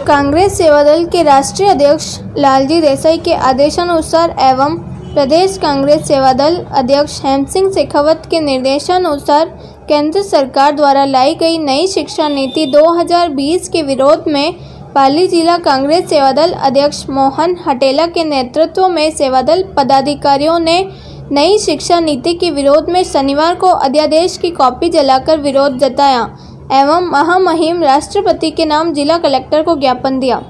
कांग्रेस सेवादल के राष्ट्रीय अध्यक्ष लालजी देसाई के आदेशानुसार एवं प्रदेश कांग्रेस सेवादल अध्यक्ष हेम सिंह शेखावत के निर्देशानुसार केंद्र सरकार द्वारा लाई गई नई शिक्षा नीति 2020 के विरोध में पाली जिला कांग्रेस सेवादल अध्यक्ष मोहन हटेला के नेतृत्व में सेवादल पदाधिकारियों ने नई शिक्षा नीति के विरोध में शनिवार को अध्यादेश की कॉपी जलाकर विरोध जताया एवं महामहिम राष्ट्रपति के नाम जिला कलेक्टर को ज्ञापन दिया।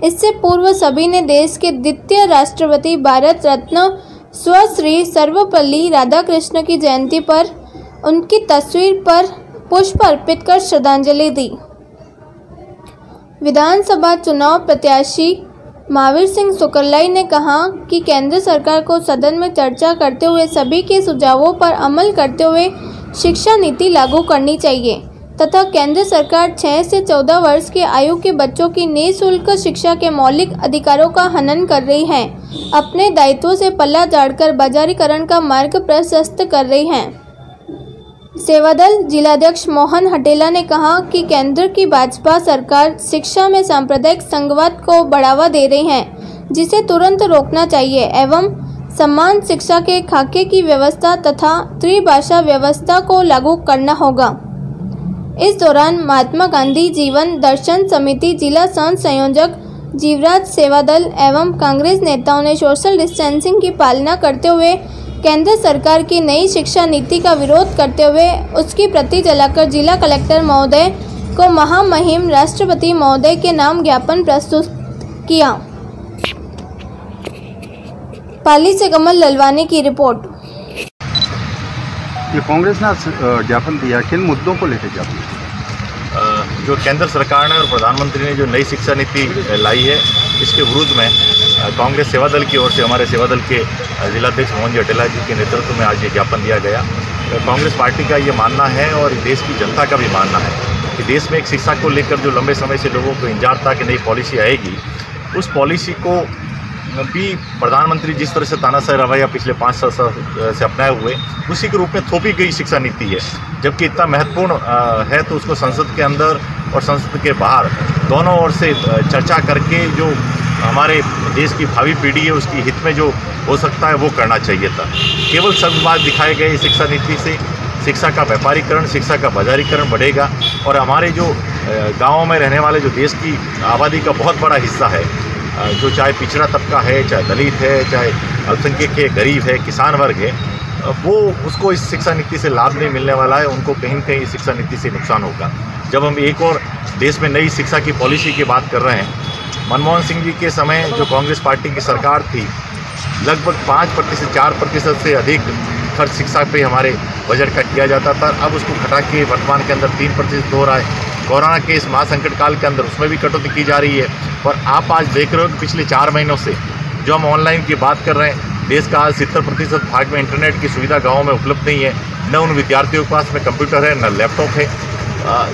इससे पूर्व सभी ने देश के द्वितीय राष्ट्रपति भारत रत्न स्वश्री सर्वपल्ली राधाकृष्ण की जयंती पर उनकी तस्वीर पर पुष्प अर्पित कर श्रद्धांजलि दी। विधानसभा चुनाव प्रत्याशी महावीर सिंह सुकरलाई ने कहा कि केंद्र सरकार को सदन में चर्चा करते हुए सभी के सुझावों पर अमल करते हुए शिक्षा नीति लागू करनी चाहिए तथा केंद्र सरकार 6 से 14 वर्ष की आयु के बच्चों की निःशुल्क शिक्षा के मौलिक अधिकारों का हनन कर रही है, अपने दायित्वों से पल्ला झाड़कर बाजारीकरण का मार्ग प्रशस्त कर रही है। सेवादल जिलाध्यक्ष मोहन हटेला ने कहा कि केंद्र की भाजपा सरकार शिक्षा में सांप्रदायिक संघवाद को बढ़ावा दे रही है, जिसे तुरंत रोकना चाहिए एवं समान शिक्षा के खाके की व्यवस्था तथा त्रिभाषा व्यवस्था को लागू करना होगा। इस दौरान महात्मा गांधी जीवन दर्शन समिति जिला सह संयोजक जीवराज सेवादल एवं कांग्रेस नेताओं ने सोशल डिस्टेंसिंग की पालना करते हुए केंद्र सरकार की नई शिक्षा नीति का विरोध करते हुए उसकी प्रति जलाकर जिला कलेक्टर महोदय को महामहिम राष्ट्रपति महोदय के नाम ज्ञापन प्रस्तुत किया। पाली से कमल ललवानी की रिपोर्ट। ये कांग्रेस ने ज्ञापन दिया, किन मुद्दों को लेकर ज्ञापन? जो केंद्र सरकार ने और प्रधानमंत्री ने जो नई शिक्षा नीति लाई है, इसके विरुद्ध में कांग्रेस सेवादल की ओर से हमारे सेवादल के जिलाध्यक्ष मोहन हटेला जी के नेतृत्व में आज ये ज्ञापन दिया गया। कांग्रेस पार्टी का ये मानना है और देश की जनता का भी मानना है कि देश में एक शिक्षा को लेकर जो लंबे समय से लोगों को इंतजार था कि नई पॉलिसी आएगी, उस पॉलिसी को भी प्रधानमंत्री जिस तरह से तानाशाही रवैया पिछले 5 साल से अपनाए हुए उसी के रूप में थोपी गई शिक्षा नीति है। जबकि इतना महत्वपूर्ण है तो उसको संसद के अंदर और संसद के बाहर दोनों ओर से चर्चा करके जो हमारे देश की भावी पीढ़ी है उसकी हित में जो हो सकता है वो करना चाहिए था। केवल शब्दबाज दिखाए गए शिक्षा नीति से शिक्षा का व्यापारीकरण, शिक्षा का बाजारीकरण बढ़ेगा और हमारे जो गाँवों में रहने वाले जो देश की आबादी का बहुत बड़ा हिस्सा है, जो चाहे पिछड़ा तबका है, चाहे दलित है, चाहे अल्पसंख्यक है, गरीब है, किसान वर्ग है, वो उसको इस शिक्षा नीति से लाभ नहीं मिलने वाला है। उनको कहीं न कहीं इस शिक्षा नीति से नुकसान होगा। जब हम एक और देश में नई शिक्षा की पॉलिसी की बात कर रहे हैं, मनमोहन सिंह जी के समय जो कांग्रेस पार्टी की सरकार थी, लगभग 5% 4% से अधिक खर्च शिक्षा पे हमारे बजट का किया जाता था। अब उसको घटा के वर्तमान के अंदर 3% हो रहा है। कोरोना के इस महासंकट काल के अंदर उसमें भी कटौती की जा रही है। और आप आज देख रहे हो कि पिछले 4 महीनों से जो हम ऑनलाइन की बात कर रहे हैं, देश का आज 70% भाग में इंटरनेट की सुविधा गाँव में उपलब्ध नहीं है। न उन विद्यार्थियों के पास में कंप्यूटर है, न लैपटॉप है।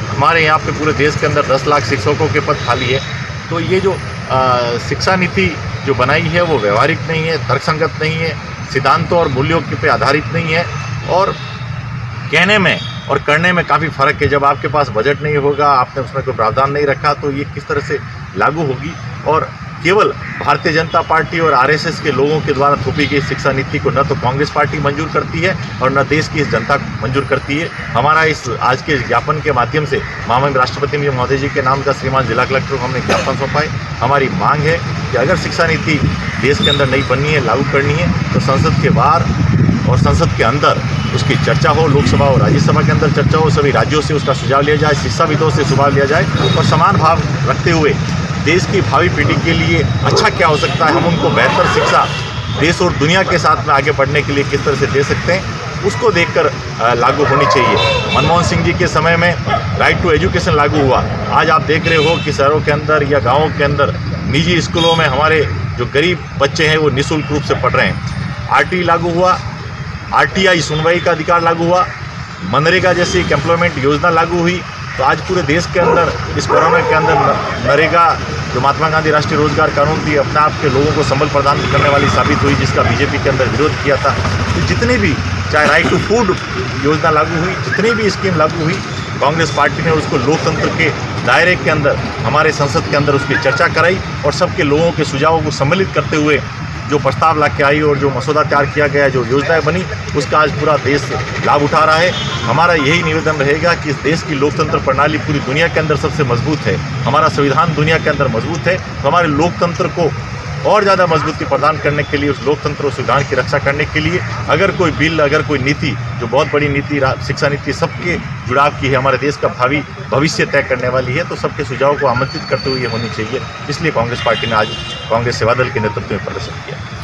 हमारे यहाँ पे पूरे देश के अंदर 10 लाख शिक्षकों के पद खाली है। तो ये जो शिक्षा नीति जो बनाई है वो व्यवहारिक नहीं है, तर्कसंगत नहीं है, सिद्धांतों और मूल्यों पे आधारित नहीं है और कहने में और करने में काफ़ी फ़र्क है। जब आपके पास बजट नहीं होगा, आपने उसमें कोई प्रावधान नहीं रखा, तो ये किस तरह से लागू होगी। और केवल भारतीय जनता पार्टी और आरएसएस के लोगों के द्वारा थोपी गई शिक्षा नीति को न तो कांग्रेस पार्टी मंजूर करती है और न देश की इस जनता मंजूर करती है। हमारा इस आज के ज्ञापन के माध्यम से महामहिम राष्ट्रपति महोदय जी के नाम का श्रीमान जिला कलेक्टर को हमने ज्ञापन सौंपा है। हमारी मांग है कि अगर शिक्षा नीति देश के अंदर नहीं बननी है, लागू करनी है, तो संसद के बाहर और संसद के अंदर उसकी चर्चा हो, लोकसभा और राज्यसभा के अंदर चर्चा हो, सभी राज्यों से उसका सुझाव लिया जाए, शिक्षाविदों से सुझाव लिया जाए और समान भाव रखते हुए देश की भावी पीढ़ी के लिए अच्छा क्या हो सकता है, हम उनको बेहतर शिक्षा देश और दुनिया के साथ में आगे बढ़ने के लिए किस तरह से दे सकते हैं, उसको देखकर लागू होनी चाहिए। मनमोहन सिंह जी के समय में राइट टू एजुकेशन लागू हुआ। आज आप देख रहे हो कि शहरों के अंदर या गाँवों के अंदर निजी स्कूलों में हमारे जो गरीब बच्चे हैं वो निःशुल्क रूप से पढ़ रहे हैं। आरटी लागू हुआ, आरटीआई सुनवाई का अधिकार लागू हुआ, मनरेगा जैसी एक एम्प्लॉयमेंट योजना लागू हुई। तो आज पूरे देश के अंदर इस कोरोना के अंदर नरेगा जो महात्मा गांधी राष्ट्रीय रोजगार कानून थी, अपने आप के लोगों को संबल प्रदान करने वाली साबित हुई, जिसका बीजेपी के अंदर विरोध किया था। तो जितने भी चाहे राइट टू फूड योजना लागू हुई, जितनी भी स्कीम लागू हुई, कांग्रेस पार्टी ने उसको लोकतंत्र के दायरे के अंदर, हमारे संसद के अंदर उसकी चर्चा कराई और सबके लोगों के सुझावों को सम्मिलित करते हुए जो प्रस्ताव ला के आई और जो मसौदा तैयार किया गया, जो योजनाएं बनी, उसका आज पूरा देश लाभ उठा रहा है। हमारा यही निवेदन रहेगा कि इस देश की लोकतंत्र प्रणाली पूरी दुनिया के अंदर सबसे मजबूत है, हमारा संविधान दुनिया के अंदर मजबूत है, तो हमारे लोकतंत्र को और ज़्यादा मजबूती प्रदान करने के लिए, उस लोकतंत्र और संविधान की रक्षा करने के लिए अगर कोई बिल, अगर कोई नीति, जो बहुत बड़ी नीति, शिक्षा नीति सबके जुड़ाव की है, हमारे देश का भविष्य तय करने वाली है, तो सबके सुझाव को आमंत्रित करते हुए ये होनी चाहिए। इसलिए कांग्रेस पार्टी ने आज कांग्रेस सेवा दल के नेतृत्व में प्रदर्शन किया।